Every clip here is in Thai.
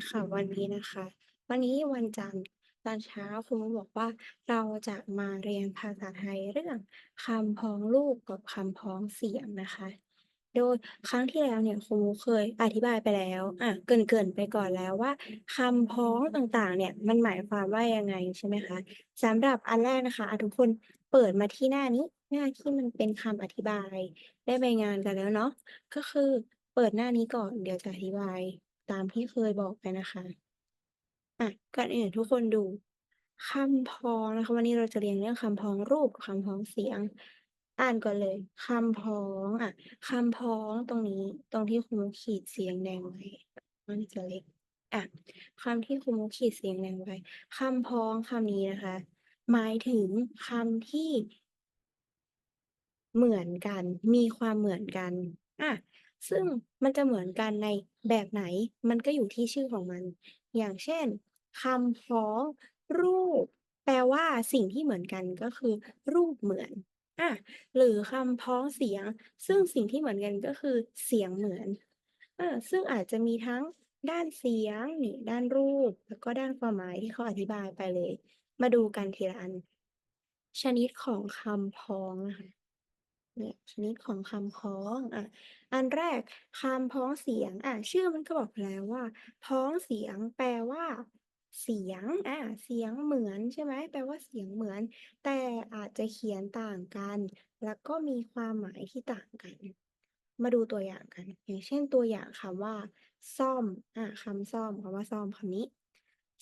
ค่ะวันนี้นะคะวันนี้วันจันทร์ตอนเช้าครูบอกว่าเราจะมาเรียนภาษาไทยเรื่องคำพ้องรูปกับคำพ้องเสียงนะคะโดยครั้งที่แล้วเนี่ยครูเคยอธิบายไปแล้วเกริ่นๆไปก่อนแล้วว่าคำพ้องต่างๆเนี่ยมันหมายความว่ายังไงใช่ไหมคะสำหรับอันแรกนะคะทุกคนเปิดมาที่หน้านี้หน้าที่มันเป็นคำอธิบายได้ใบงานกันแล้วเนาะ ก็คือเปิดหน้านี้ก่อนเดี๋ยวจะอธิบายตามที่เคยบอกไปนะคะก่อนอื่นทุกคนดูคำพ้องนะคะวันนี้เราจะเรียนเรื่องคำพ้องรูปกับคำพ้องเสียงอ่านก่อนเลยคำพ้องคำพ้องตรงนี้ตรงที่ครูมุกขีดสีแดงๆไว้มันจะเล็กอะคำที่ครูมุกขีดสีแดงๆไว้คำพ้องคำนี้นะคะหมายถึงคำที่ เหมือนกัน มีความเหมือนกันอาซึ่งมันจะเหมือนกันในแบบไหน มันก็อยู่ที่ชื่อของมัน อย่างเช่นคำพ้องรูปแปลว่าสิ่งที่เหมือนกันก็คือรูปเหมือนอาหรือคำพ้องเสียง ซึ่งสิ่งที่เหมือนกันก็คือเสียงเหมือนซึ่งอาจจะมีทั้งด้านเสียงนี่ด้านรูปแล้วก็ด้านความหมายที่เขาอธิบายไปเลย มาดูกันทีละอันชนิดของคำพ้องนะคะ เนี่ยชนิดของคำพ้องอันแรกคำพ้องเสียงชื่อมันก็บอกแล้วว่าพ้องเสียงแปลว่าเสียงเสียงเหมือนใช่ไหมแปลว่าเสียงเหมือนแต่อาจจะเขียนต่างกันแล้วก็มีความหมายที่ต่างกันมาดูตัวอย่างกันอย่างเช่นตัวอย่างคำว่าซ่อมคำซ่อมคำว่าซ่อมคำนี้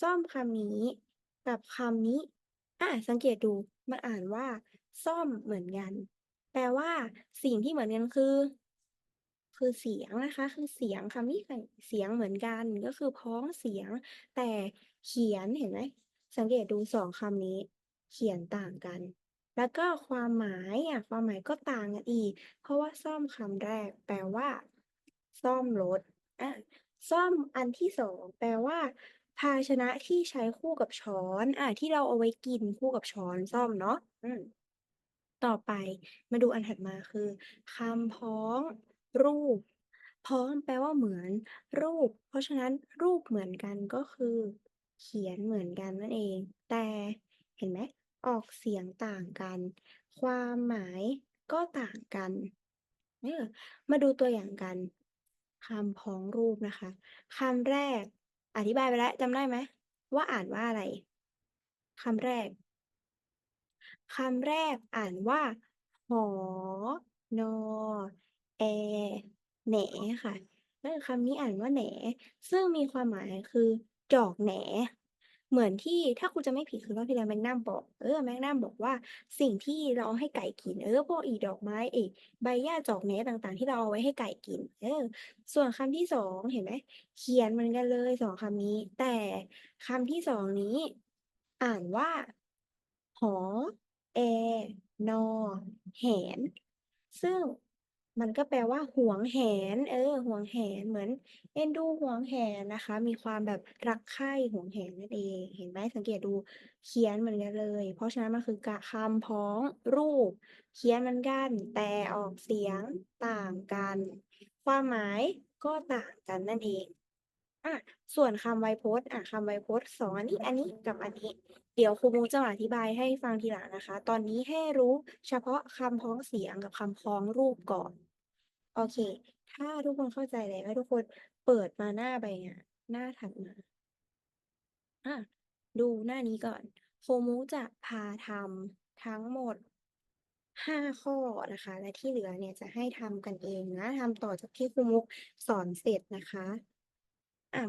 ซ่อมคำนี้กับคำนี้สังเกตดูมันอ่านว่าซ่อมเหมือนกัน แปลว่าสิ่งที่เหมือนกันคือเสียงนะคะคือเสียงคำนี้ค่ะเสียงเหมือนกันก็คือพ้องเสียงแต่เขียนเห็นไหมสังเกตดู2คำนี้เขียนต่างกันแล้วก็ความหมายความหมายก็ต่างกันอีกเพราะว่าซ่อมคำแรกแปลว่าซ่อมรถอาซ่อมอันที่2แปลว่าภาชนะที่ใช้คู่กับช้อนที่เราเอาไว้กินคู่กับช้อนส้อมเนาะต่อไปมาดูอันถัดมาคือคำพ้องรูปพ้องแปลว่าเหมือนรูปเพราะฉะนั้นรูปเหมือนกันก็คือเขียนเหมือนกันนั่นเองแต่เห็นไหมออกเสียงต่างกันความหมายก็ต่างกันเออมาดูตัวอย่างกันคำพ้องรูปนะคะคำแรกอธิบายไปแล้วจำได้ไหมว่าอ่านว่าอะไรคำแรก คำแรกอ่านว่าหอนอแอแหนค่ะคำนี้อ่านว่าแหนซึ่งมีความหมายคือจอกแหนเหมือนที่ถ้าครูจำไม่ผิดคือรอบที่แล้วแมกนัมบอกแมกนัมบอกว่าสิ่งที่เราเอาให้ไก่กินพวกดอกไม้ใบหญ้าจอกแหนต่างๆที่เราเอาไว้ให้ไก่กินส่วนคำที่2เห็นไหมเขียนเหมือนกันเลย2คำนี้แต่คำที่2นี้อ่านว่าหอ แอนอแหนซึ่งมันก็แปลว่าหวงแหนหวงแหนเหมือนเอ็นดูหวงแหนนะคะมีความแบบรักใคร่หวงแหนนั่นเองเห็นไหมสังเกตดูเขียนเหมือนกันเลยเพราะฉะนั้นมันคือกะคำพ้องรูปเขียนเหมือนกันแต่ออกเสียงต่างกันความหมายก็ต่างกันนั่นเองอะส่วนคำไวยพจน์คำไวยพจน์2อันนี้กับอันนี้ เดี๋ยวครูมุกจะมาอธิบายให้ฟังทีหลังนะคะ ตอนนี้ให้รู้เฉพาะคำพ้องเสียงกับคำพ้องรูปก่อน โอเค ถ้าทุกคนเข้าใจแล้วให้ทุกคนเปิดมาหน้าใบงานหน้าถัดมาอ่ะดูหน้านี้ก่อนครูมุกจะพาทำทั้งหมด5 ข้อนะคะ และที่เหลือเนี่ยจะให้ทำกันเองนะทำต่อจากที่ครูมุกสอนเสร็จนะคะ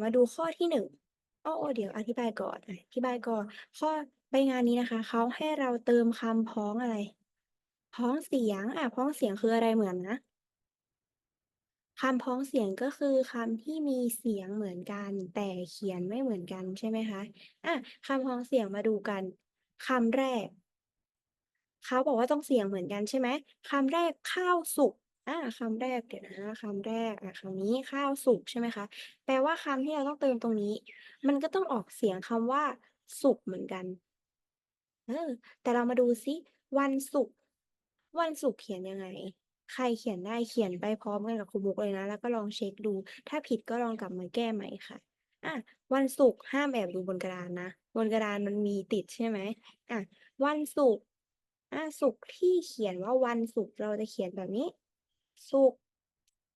มาดูข้อที่1เดี๋ยวอธิบายก่อนอธิบายก่อนข้อใบงานนี้นะคะเขาให้เราเติมคำพ้องอะไรพ้องเสียงพ้องเสียงคืออะไรเหมือนนะ คำพ้องเสียงก็คือคำที่มีเสียงเหมือนกันแต่เขียนไม่เหมือนกันใช่ไหมคะคำพ้องเสียงมาดูกันคำแรกเขาบอกว่าต้องเสียงเหมือนกันใช่ไหมคำแรกข้าวสุกคำแรกเดี๋ยวนะคำแรกคำนี้ข้าวสุกใช่ไหมคะแปลว่าคำที่เราต้องเติมตรงนี้มันก็ต้องออกเสียงคำว่าสุกเหมือนกัน เออแต่เรามาดูซิวันศุกร์วันศุกร์เขียนยังไงใครเขียนได้เขียนไปพร้อมกันกับครูบุ๊กเลยนะแล้วก็ลองเช็คดูถ้าผิดก็ลองกลับมาแก้ใหม่ค่ะ อะวันศุกร์ห้ามแอบดูบนกระดานนะบนกระดานมันมีติดใช่ไหมอะวันศุกร์ศุกร์ที่เขียนว่าวันศุกร์เราจะเขียนแบบนี้ศุกร์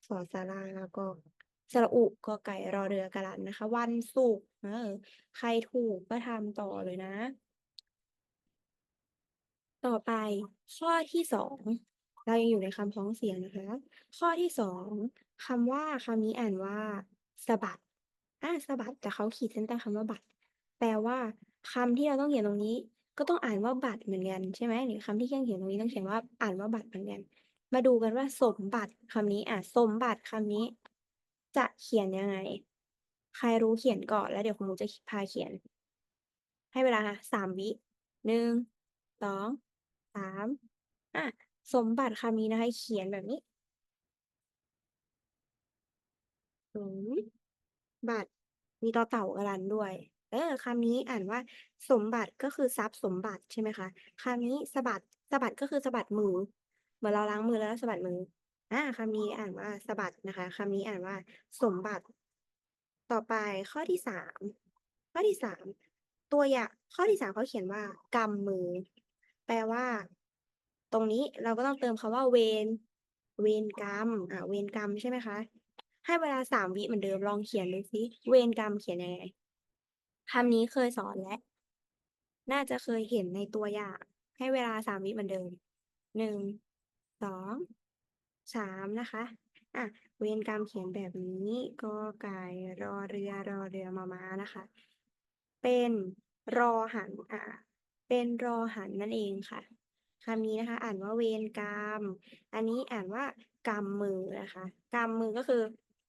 สอสาราแล้วก็สระอุกอไก่รอเรือกะรันนะคะวันศุกร์ใครถูกก็ทำต่อเลยนะ ต่อไปข้อที่2เรายังอยู่ในคำพ้องเสียงนะคะข้อที่2คำนี้อ่านว่าสะบัดสะบัดแต่เขาขีดเส้นใต้คำว่าบัดแปลว่าคำที่เราต้องเขียนตรงนี้ก็ต้องอ่านว่าบัตรเหมือนกันใช่ไหมหรือคำที่เขียนตรงนี้ต้องเขียนว่าอ่านว่าบัตรเหมือนกันมาดูกันว่าสมบัติคำนี้สมบัติคำนี้จะเขียนยังไงใครรู้เขียนก่อนแล้วเดี๋ยวคุณครูจะพาเขียนให้เวลาค่ะ3วิ1 2 3อ่ะสมบัติคำนี้นะคะเขียนแบบนี้สมบัติมีต่อเต่ากะรันด้วยคำนี้อ่านว่าสมบัติก็คือทรัพย์สมบัติใช่ไหมคะคำนี้สะบัดสะบัดก็คือสะบัดมือเหมือนเราล้างมือแล้วสะบัดมือคำนี้อ่านว่าสะบัดนะคะคำนี้อ่านว่าสมบัติต่อไปข้อที่3ข้อที่3ตัวอย่างข้อที่3เขาเขียนว่ากำมือแปลว่าตรงนี้เราก็ต้องเติมคำว่าเวรกรรมเวรกรรมใช่ไหมคะให้เวลา3วิเหมือนเดิมลองเขียนดูสิเวรกรรมเขียนยังไงคำนี้เคยสอนแล้วน่าจะเคยเห็นในตัวอย่างให้เวลา3วิเหมือนเดิม1 2 3นะคะอ่ะเวรกรรมเขียนแบบนี้กอไก่รอเรือมอม้านะคะเป็นรอหันเป็นรอหันนั่นเองค่ะคำนี้นะคะอ่านว่าเวรกรรมอันนี้อ่านว่ากำมือนะคะกำมือก็คือ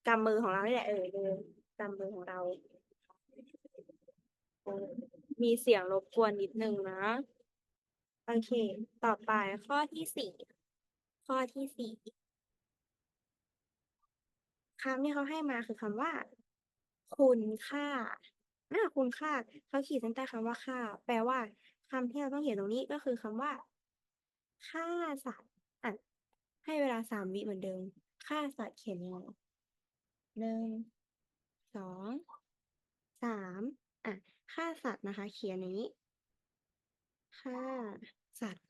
กำมือของเรานี่แหละกำมือของเราเออมีเสียงรบกวนนิดนึงนะโอเคต่อไปข้อที่สี่ข้อที่สี่คำที่เขาให้มาคือคำว่าคุณค่าคุณค่าเขาขีดเส้นใต้คำว่าค่าแปลว่าคำที่เราต้องเขียนตรงนี้ก็คือคำว่าฆ่าสัตว์อ่ะให้เวลา3 วิเหมือนเดิมฆ่าสัตว์เขียนยังไง1 2 3ฆ่าสัตว์นะคะเขียนอย่างนี้ฆ่าสัตว์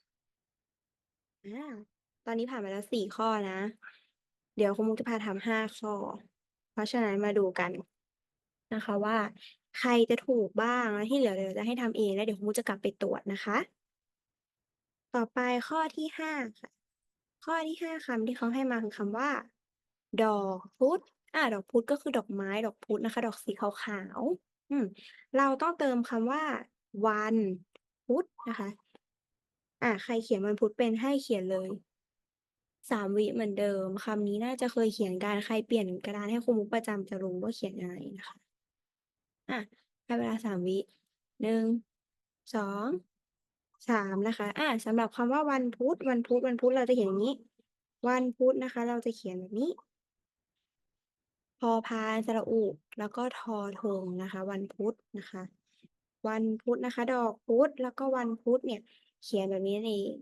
อ่าตอนนี้ผ่านไปแล้ว4 ข้อนะเดี๋ยวคุณมุกจะพาทำ5 ข้อเพราะฉะนั้นมาดูกันนะคะว่าใครจะถูกบ้างแล้วที่เหลือเดี๋ยวจะให้ทำเองแล้วเดี๋ยวคุณมุกจะกลับไปตรวจนะคะต่อไปข้อที่5ค่ะข้อที่5คำที่เขาให้มาคือคำว่าดอกพุธดอกพุธก็คือดอกไม้ดอกพุธนะคะดอกสีขาวๆเราต้องเติมคำว่าวันพุธนะคะใครเขียนวันพุธเป็นให้เขียนเลย3 วิเหมือนเดิมคำนี้น่าจะเคยเขียนกันใครเปลี่ยนกระดานให้ครูมุกประจำจะรู้ว่าเขียนยังไงนะคะให้เวลา3 วิ1 2 3นะคะสำหรับคำว่าวันพุธเราจะเขียนอย่างนี้วันพุธนะคะเราจะเขียนแบบนี้พอพานสระอุแล้วก็ทอทงนะคะวันพุธนะคะวันพุธนะคะดอกพุธแล้วก็วันพุธเนี่ยเขียนแบบนี้นั่นเอง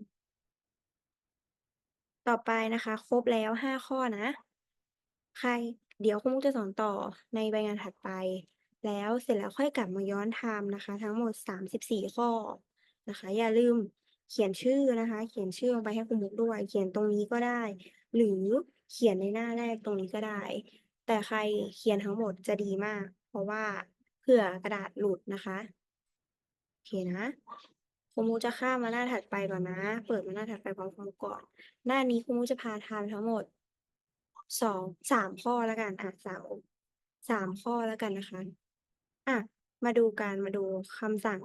ต่อไปนะคะครบแล้ว5 ข้อนะใครเดี๋ยวคุณมุกจะสอนต่อในใบงานถัดไปแล้วเสร็จแล้วค่อยกลับมาย้อนไทม์นะคะทั้งหมด34 ข้อนะคะอย่าลืมเขียนชื่อนะคะเขียนชื่อลงไปให้คุณมุกด้วยเขียนตรงนี้ก็ได้หรือเขียนในหน้าแรกตรงนี้ก็ได้แต่ใครเขียนทั้งหมดจะดีมากเพราะว่าเผื่อกระดาษหลุดนะคะโอเคนะคุณมุกจะข้ามมาหน้าถัดไปก่อนนะเปิดมาหน้าถัดไปพร้อมคุณมุกก่อนหน้านี้คุณมุกจะพาทำทั้งหมด3 ข้อแล้วกันสามข้อแล้วกันนะคะอ่ะมาดูคำสั่ง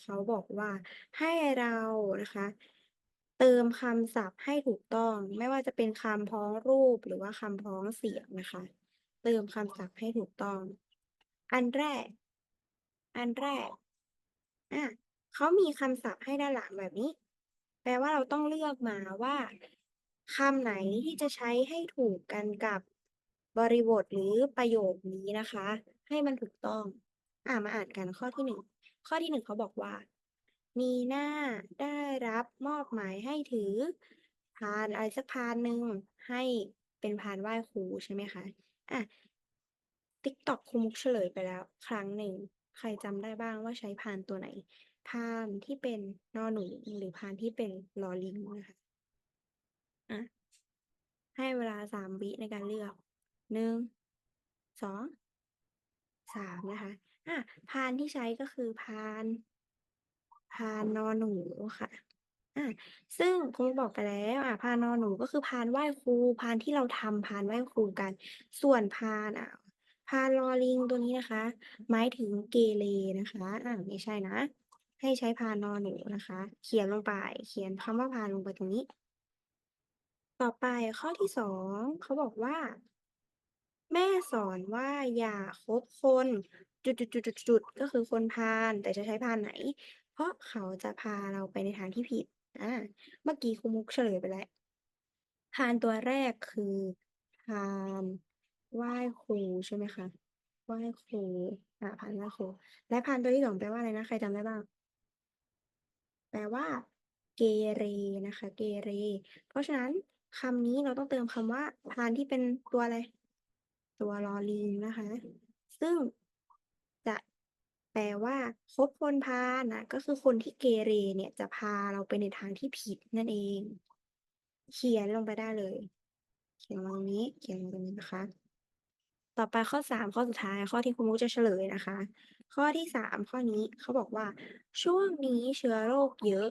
เขาบอกว่าให้เรานะคะเติมคำศัพท์ให้ถูกต้องไม่ว่าจะเป็นคำพ้องรูปหรือว่าคำพ้องเสียงนะคะเติมคำศัพท์ให้ถูกต้องอันแรกอันแรก อ่ะเขามีคำศัพท์ให้ด้านหลังแบบนี้ แปลว่าเราต้องเลือกมาว่าคำไหนที่จะใช้ให้ถูกกันกับบริบทหรือประโยคนี้นะคะ ให้มันถูกต้องมาอ่านกันข้อที่หนึ่งเขาบอกว่ามีหน้าได้รับมอบหมายให้ถือพานอะไรสักพานหนึ่งให้เป็นพานไหว้ครูใช่ไหมคะอ่ะ TikTok ครูมุกเฉลยไปแล้วครั้งหนึ่งใครจำได้บ้างว่าใช้พานตัวไหนพานที่เป็นนอหนูหรือพานที่เป็นลอลิงนะคะอะให้เวลา3วิในการเลือก1 2 3นะคะอาพานที่ใช้ก็คือพานนอหนูค่ะอาซึ่งครูบอกไปแล้วพานนอหนูก็คือพานไหว้ครูพานที่เราทำพานไหว้ครูกันส่วนพานลอลิงตัวนี้นะคะหมายถึงเกเรนะคะไม่ใช่นะให้ใช้พานนอหนูนะคะเขียนลงไปเขียนคำว่าพานลงไปตรงนี้ต่อไปข้อที่2เขาบอกว่า แม่สอนว่าอย่าคบคนจุดๆๆๆๆก็คือคนพาลแต่จะใช้พาลไหนเพราะเขาจะพาเราไปในทางที่ผิดอาเมื่อกี้ครูมุกเฉลยไปแล้วพาลตัวแรกคือพาลไหว้ครูใช่ไหมคะไหว้ครูพาลไหว้ครูและพาลตัวที่2แปลว่าอะไรนะใครจำได้บ้างแปลว่าเกเรนะคะเกเรเพราะฉะนั้นคำนี้เราต้องเติมคำว่าพาลที่เป็นตัวอะไร ตัวลอลิงนะคะซึ่งจะแปลว่าคบคนพาลก็คือคนที่เกเรเนี่ยจะพาเราไปในทางที่ผิดนั่นเองเขียนลงไปได้เลยเขียนลงตรงนี้เขียนลงตรงนี้นะคะต่อไปข้อ3ข้อสุดท้ายข้อที่คุณมุกจะเฉลยนะคะข้อที่3ข้อนี้เขาบอกว่าช่วงนี้เชื้อโรคเยอะ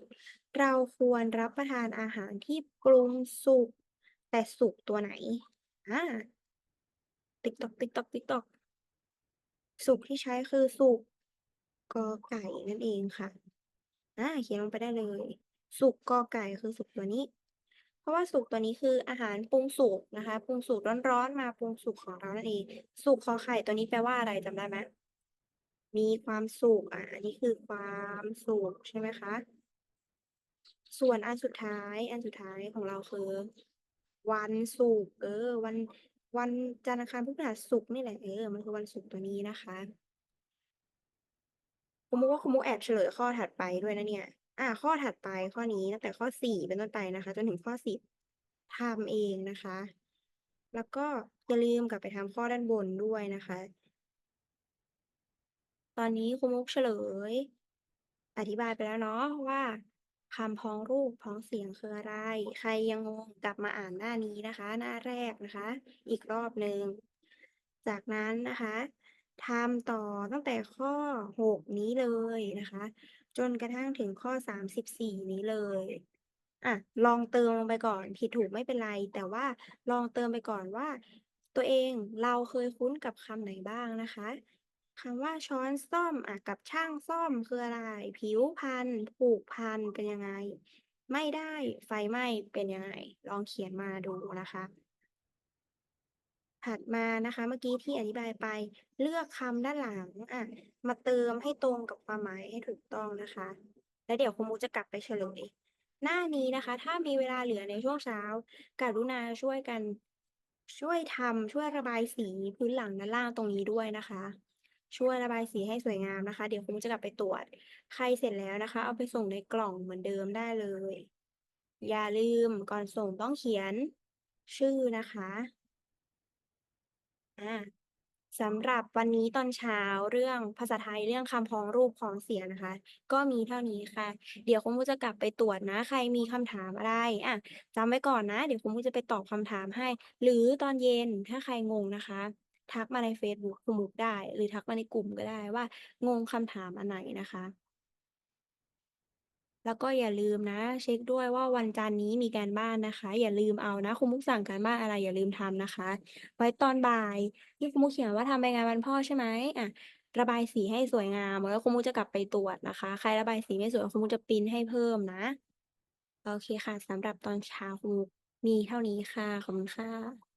เราควรรับประทานอาหารที่ปรุงสุกแต่สุกตัวไหนอา ติ๊กต๊อกติ๊กต๊อกติ๊กต๊อกสุกที่ใช้คือสุกกอไก่นั่นเองค่ะเขียนลงไปได้เลยสุกกอไก่คือสุกตัวนี้เพราะว่าสุกตัวนี้คืออาหารปรุงสุกนะคะปรุงสุกร้อนๆมาปรุงสุกของเรานั่นเองสุกขอไข่ตัวนี้แปลว่าอะไรจำได้ไหมมีความสุขอันนี้คือความสุขใช่ไหมคะส่วนอันสุดท้ายของเราคือวันศุกร์วันจันทร์อังคารพฤหัสศุกร์นี่แหละมันคือวันศุกร์ตัวนี้นะคะ คุณมุกว่าคุณมุกแอบเฉลยข้อถัดไปด้วยนะเนี่ยข้อถัดไปข้อนี้ตั้งแต่ข้อ4เป็นต้นไปนะคะจนถึงข้อ10ทำเองนะคะแล้วก็อย่าลืมกลับไปทำข้อด้านบนด้วยนะคะตอนนี้คุณมุกเฉลยอธิบายไปแล้วเนาะว่าคำพ้องรูปพ้องเสียงคืออะไรใครยังงงกลับมาอ่านหน้านี้นะคะหน้าแรกนะคะอีกรอบหนึ่งจากนั้นนะคะทำต่อตั้งแต่ข้อ6นี้เลยนะคะ จนกระทั่งถึงข้อ34นี้เลยอะลองเติมลงไปก่อนผิดถูกไม่เป็นไรแต่ว่าลองเติมไปก่อนว่าตัวเองเราเคยคุ้นกับคำไหนบ้างนะคะคำว่าช้อนส้อมกับช่างซ่อมคืออะไรผิวพรรณผูกพันเป็นยังไงไม่ได้ไฟไหม้เป็นยังไงลองเขียนมาดูนะคะ ถัดมานะคะเมื่อกี้ที่อธิบายไปเลือกคำด้านหลังมาเติมให้ตรงกับความหมายให้ถูกต้องนะคะแล้วเดี๋ยวครูมุกจะกลับไปเฉลยหน้านี้นะคะถ้ามีเวลาเหลือในช่วงเช้ากรุณาช่วยกันช่วยระบายสีพื้นหลังด้านล่างตรงนี้ด้วยนะคะช่วยระบายสีให้สวยงามนะคะเดี๋ยวครูมุกจะกลับไปตรวจใครเสร็จแล้วนะคะเอาไปส่งในกล่องเหมือนเดิมได้เลยอย่าลืมก่อนส่งต้องเขียนชื่อนะคะ อาสำหรับวันนี้ตอนเช้าเรื่องภาษาไทยเรื่องคำพ้องรูปพ้องเสียงนะคะก็มีเท่านี้ค่ะเดี๋ยวคุณครูจะกลับไปตรวจนะใครมีคำถามอะไรจำไว้ก่อนนะเดี๋ยวคุณครูจะไปตอบคำถามให้หรือตอนเย็นถ้าใครงงนะคะทักมาในเฟซบุ๊กครูมุกได้หรือทักมาในกลุ่มก็ได้ว่างงคำถามอันไหนนะคะ แล้วก็อย่าลืมนะเช็กด้วยว่าวันจันทร์นี้มีการบ้านนะคะอย่าลืมเอานะครูมุกสั่งการบ้านอะไรอย่าลืมทำนะคะไว้ตอนบ่ายที่ครูมุกเขียนว่าทำใบงานวันพ่อใช่ไหมระบายสีให้สวยงามแล้วครูมุกจะกลับไปตรวจนะคะใครระบายสีไม่สวยครูมุกจะพรินต์ให้เพิ่มนะโอเคค่ะสำหรับตอนเช้าครูมุกมีเท่านี้ค่ะขอบคุณค่ะ